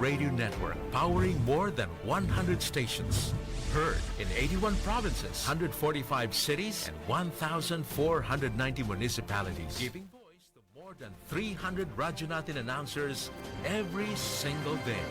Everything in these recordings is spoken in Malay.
radio network powering more than 100 stations. Heard in 81 provinces, 145 cities, and 1,490 municipalities. Giving voice to more than 300 Radyo Natin announcers every single day.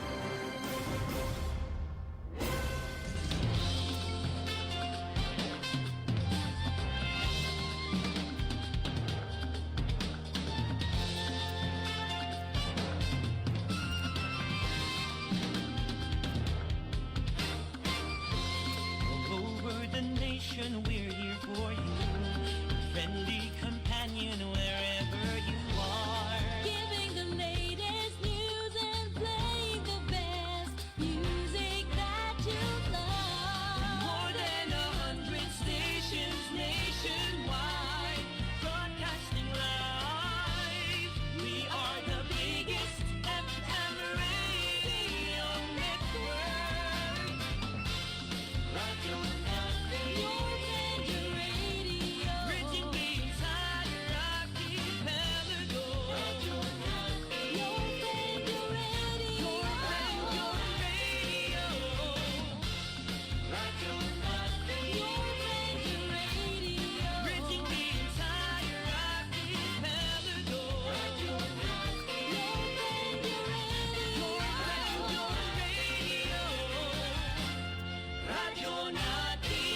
We're here for you, friendly companion wherever you are. Giving the latest news and playing the best music that you love. More than 100 stations nationwide, broadcasting live. We are the biggest FM radio network. Radio Natin. Bridging the entire archipelago. Radio Natin. Your radio. Radio Natin. Bridging the entire archipelago. Radio Natin. Your radio. Radio Natin.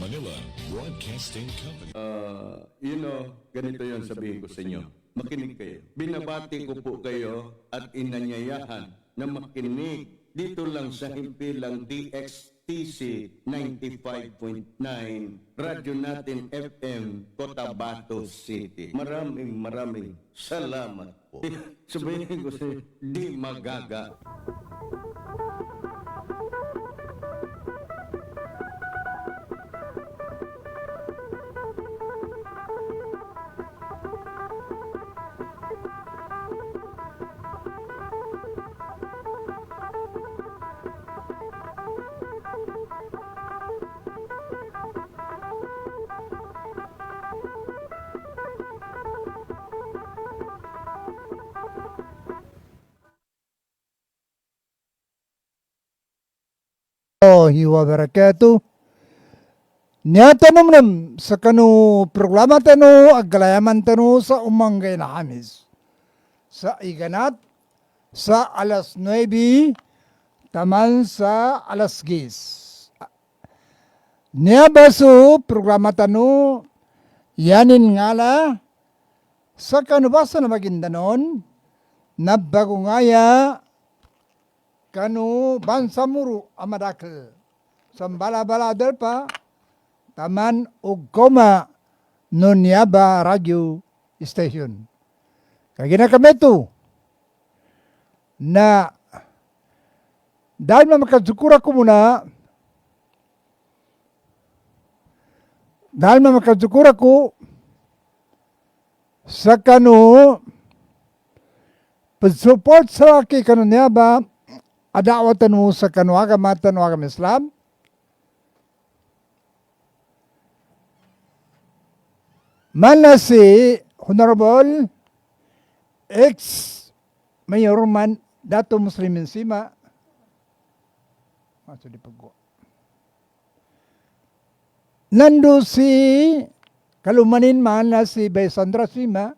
Manila Broadcasting Company. Ganito yon sabihin ko sa inyo. Makinig kayo. Binabati ko po kayo at inanyayahan na makinig dito lang sa himpilang DXTC 95.9 Radyo Natin FM Cotabato City. Maraming salamat po. Sabihin ko sa di magaga. Wa barakatuh. Nyata namnam sa kanu programa tanu aglayaman tanu sa umanggay na Hamis. Sa iganat sa alas 9 taman sa alas 10. Nya baso programa tanu yanin ngala sa kanu basa na magindanon na bagungaya kanu bansamuru amadakal sambala-bala pa taman ugkoma Nonyaba Radio Station. Kagina kami ito na dahil makadzukura ko muna sa kanu pag-support sa akin kanu niya ba adawatan mo sa kanu agam Islam mana si Honorable ex-mayor man Dato Muslimin Sima nando si kalumanin man na si Baysandra Sima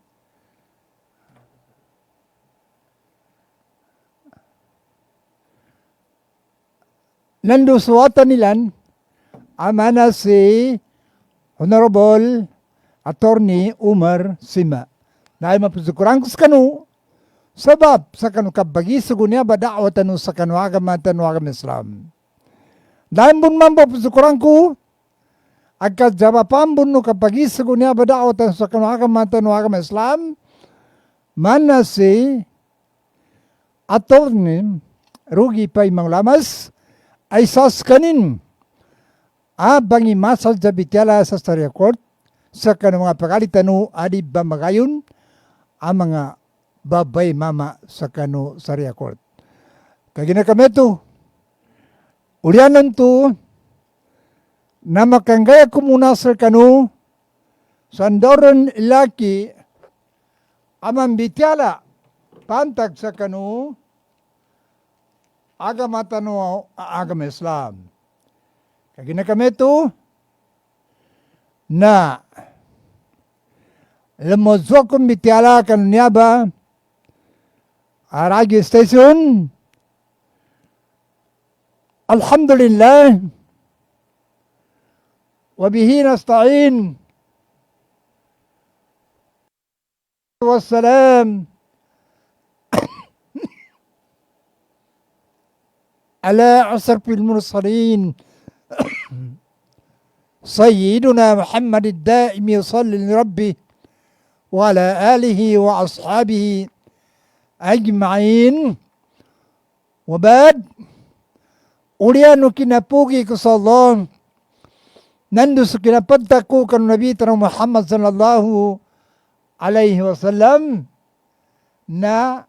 nando suwatan nilan amana si Honorable Attorney Umar Sima. Dahil mapusukurang ko sa kanu, sabab sa kanu kabagi sugunya ba daawatan sa kanu agam Islam. Dahil bun man mapusukurang ko, agkat jawapan bun no kabagi sugunya ba daawatan sa kanu agam Islam, mana si Attorney Rugi Pay Manglamas ay saskanin abang imasal jabitala sa Sharia Court sa kanang mga pagalitano adi ba magayon ang mga babay mama sa kanu Sharia Court. Kagina kami ito, ulianan to na makanggaya ko muna sa kanu sa andoron ilaki Aman bitiala pantag sa kanu agama tanu agama Islam. Kagina kami to na lemozwa kung bitiala kanu niaba radio station. Alhamdulillah wa bihi nasta'in. Wassalam على أشرف المرسلين سيدنا محمد الدائم يصلي لربه وعلى آله وأصحابه أجمعين وبعد أوليانو كنابوكي كصالون نندس كنابتكو كان نبي محمد صلى الله عليه وسلم na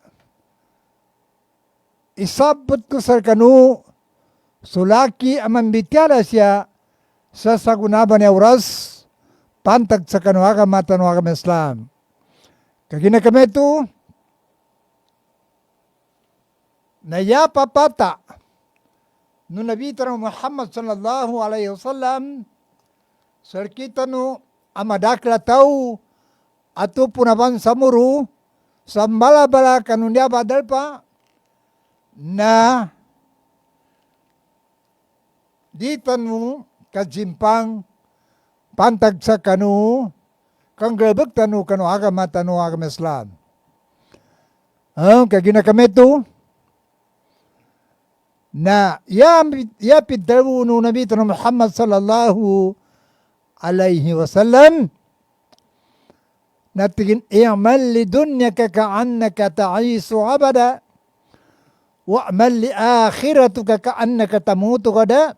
isabot ko sa kanu sulaki aman bitiala siya sa sagunaban niya oras pantag sa kanu agama tanu agama Islam. Kagina kami ito na yapapata no Nabi Muhammad sallallahu alaihi wasallam sarkita no amadakla tau atau punaban samuru sambala-bala kanunya badal pa na di tanu kajimpang pantag sa kanu kang gabag tanu agama Islam. Kagina kami to na ya pidawu no Nabi Muhammad sallallahu alaihi wasallam natigin i'mal li dunyaka ka'annaka ta'isu abada wa'mal li akhiratuka ka'annaka tamutu gada.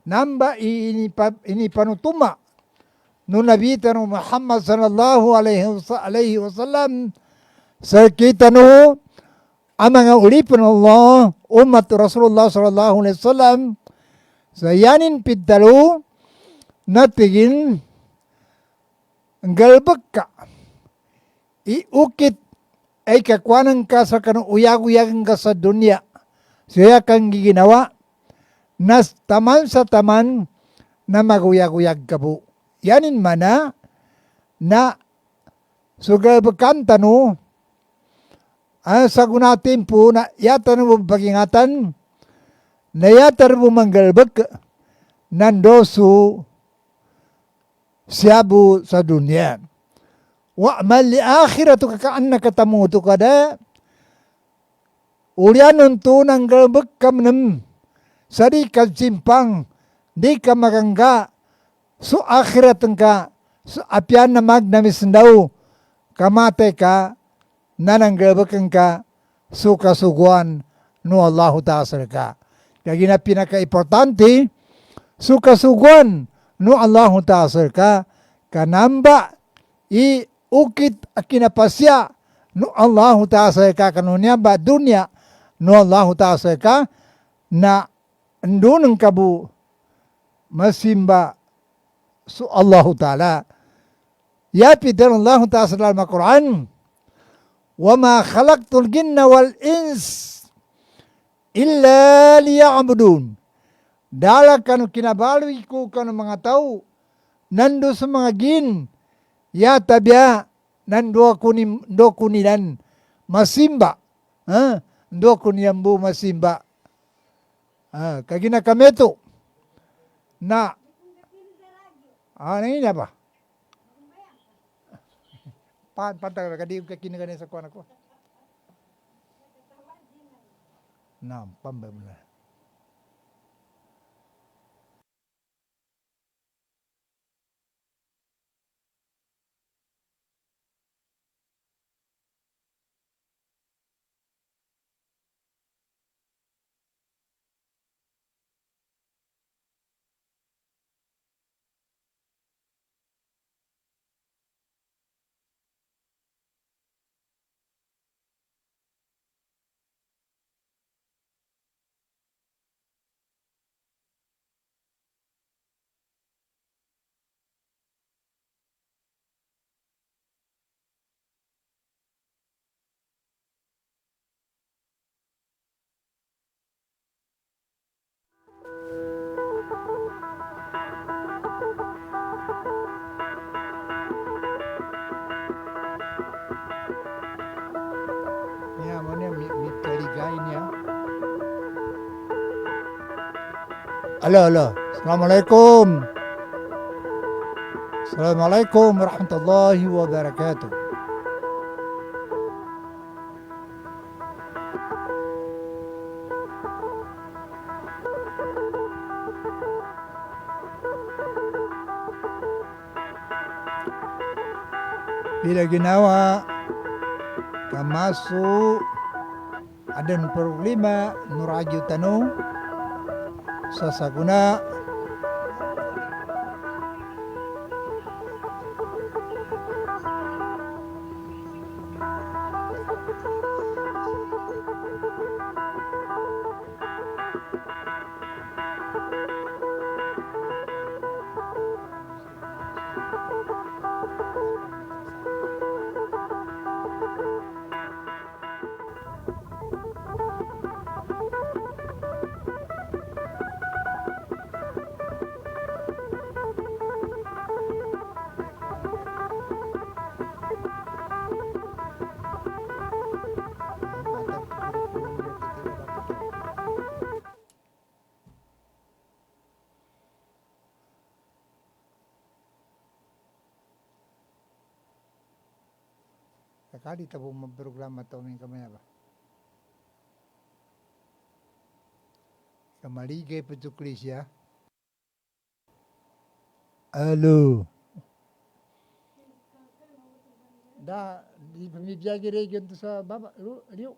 Namba ini panutuma no Nabi Muhammad sallallahu alaihi wasallam sa kita no ang mga ulipin Allah umat Rasulullah sallallahu alaihi wasallam sa yanin pidalo natigin galbag ka, iukit ay kakwanan ka sa kanong uyag-uyagan ka sa dunya. Siya kang giginawa, nas taman sa taman na maguyag-uyag ka po. Yanin mana na sugalbagan tanu, sa gunatin po na yatan mo pagingatan, na yatan mo manggalbag, nandosu siyabu sa dunya. Wa'mal li akhiratuka ka'annaka tamutu kada. Ulianon to nang galbag kamnam. Sari ka simpang. Di ka magangga. So akhiratan ka. So apyan na magnamis daw. Kamate ka. Nananggalbagan ka. So kasuguan. No Allahu ta'asar ka. Kaya na pinaka-importante. So kasuguan. No Allahu ta'asar ka, kanamba i ukit akinapasya no Allahu ta'asar ka kanunya ba dunya no Allahu ta'asar ka na andunang kabu masimba su Allahu ta'ala. Yapi dan Allahu ta'asar dalam Al-Quran wa ma khalaqtul jinna wal ins illa liya'budun. Dala kanu kinabaloy ko kanu mga tao, nando sa mga gin, ya tabya, nando kunilan, masimba, ndo kuniyambu masimba. Kagina kami to, na, nangin ba? Pantag, kadi kakinagan sa kuwan ako. Pambay mo na. Halo. Assalamualaikum. Assalamualaikum warahmatullahi wabarakatuh. Bila ginawa kamasu adan problema nuraju tanu sasaguna Sekali tabong magprograma ito ng kamay ba? Kamaligay pa siya. Halo. Da, di pamibiyagi region to sa baba. Liyo.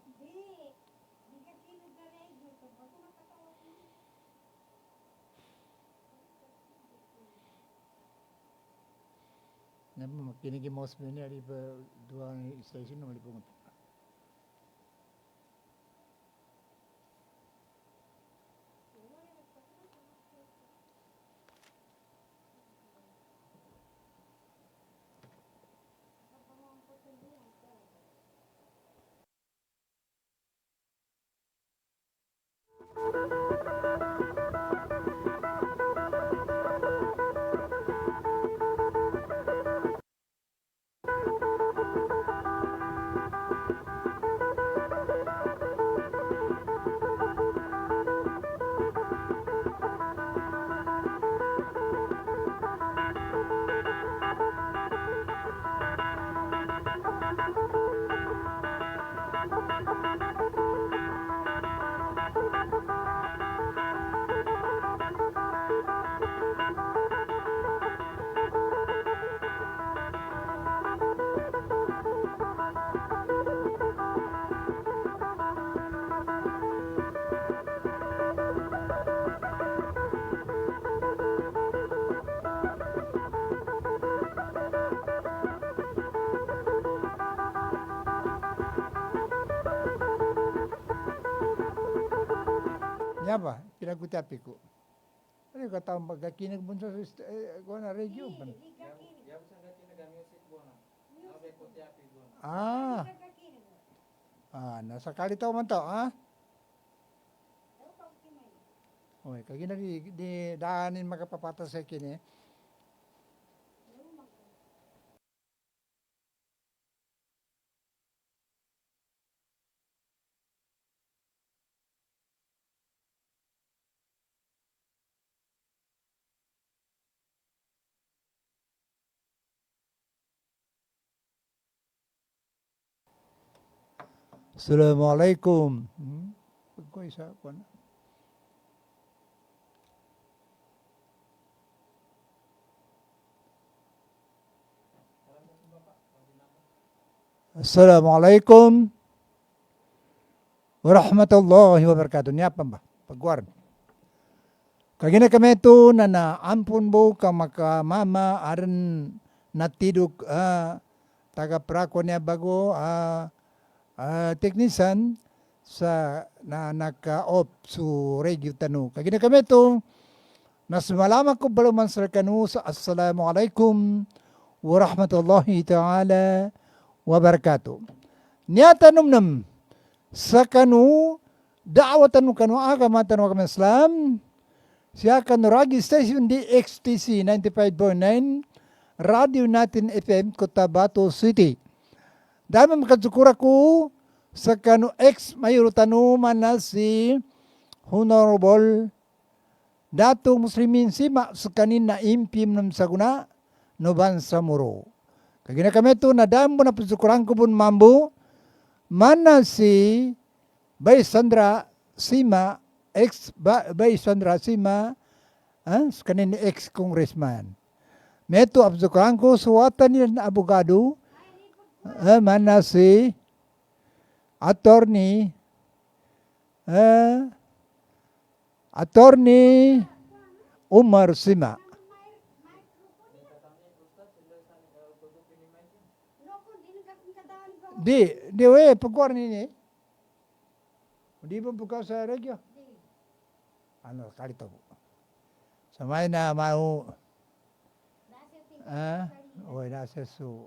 Namun makinig mo sa mga ali pa dua station na malipungan. Nya ba? Pinagutapi ko. Ano ka taong pagkakinag mo sa na radio ba? Ah. Nasa kalitaw man to, ha? Oy, kagi na di daanin makapapata sa kini. Assalamualaikum. Pagko isa ko na. Assalamualaikum warahmatullahi wabarakatuh. Niya pa ba? Pagwar. Kagina kami ito na naampun mo ka makamama aran natiduk taga prako niya bago teknisan sa na naka-off su radio tanu. Kagina kami ito nas malaman ko baluman sa kanu sa assalamualaikum warahmatullahi ta'ala wabarakatuh. Niya tanumnam sa kanu da'watan kanu agamatan wa kami Islam siya kanu radio station DXTC 95.9 radio natin FM Cotabato City. Dahil makasukura ko sa kanu ex mayroon tanu man na si Honorable dato muslimin sima sukanin na impim nam saguna noban samuro. Kagina kami to na dam mo na pasukurang ko pun mambu mana si Bay Sandra Sima Bay Sandra Sima sukanin ni ex-congressman. Meto pasukurang ko suwatan nila na abogado mana si attorney Umar Sima. Di we pagkuar ni. Di ba pagkuar sa regyo? Ano, kalito po. Samay na mau oy nasa su.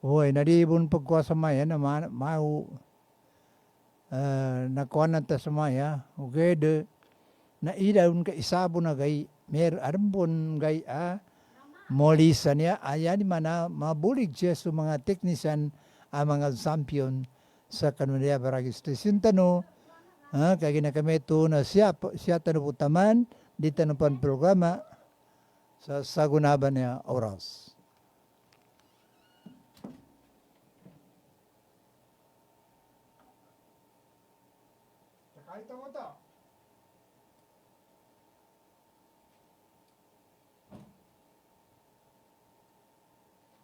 Oy, naribon pagkuha sa maya na mau nakuha na ta sa maya. Okay, na ilaw ka isabo na gay arambon gay molisa niya ayan mana mabulig siya sa mga teknisan mga champion sa kanunaya barangay station tano kaya na kami ito na siya tano putaman di tano pan programa sa sagunaban niya oras. Kahit mo to.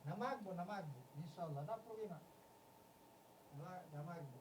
Namagbo. Inshallah, na problema. Namagbo.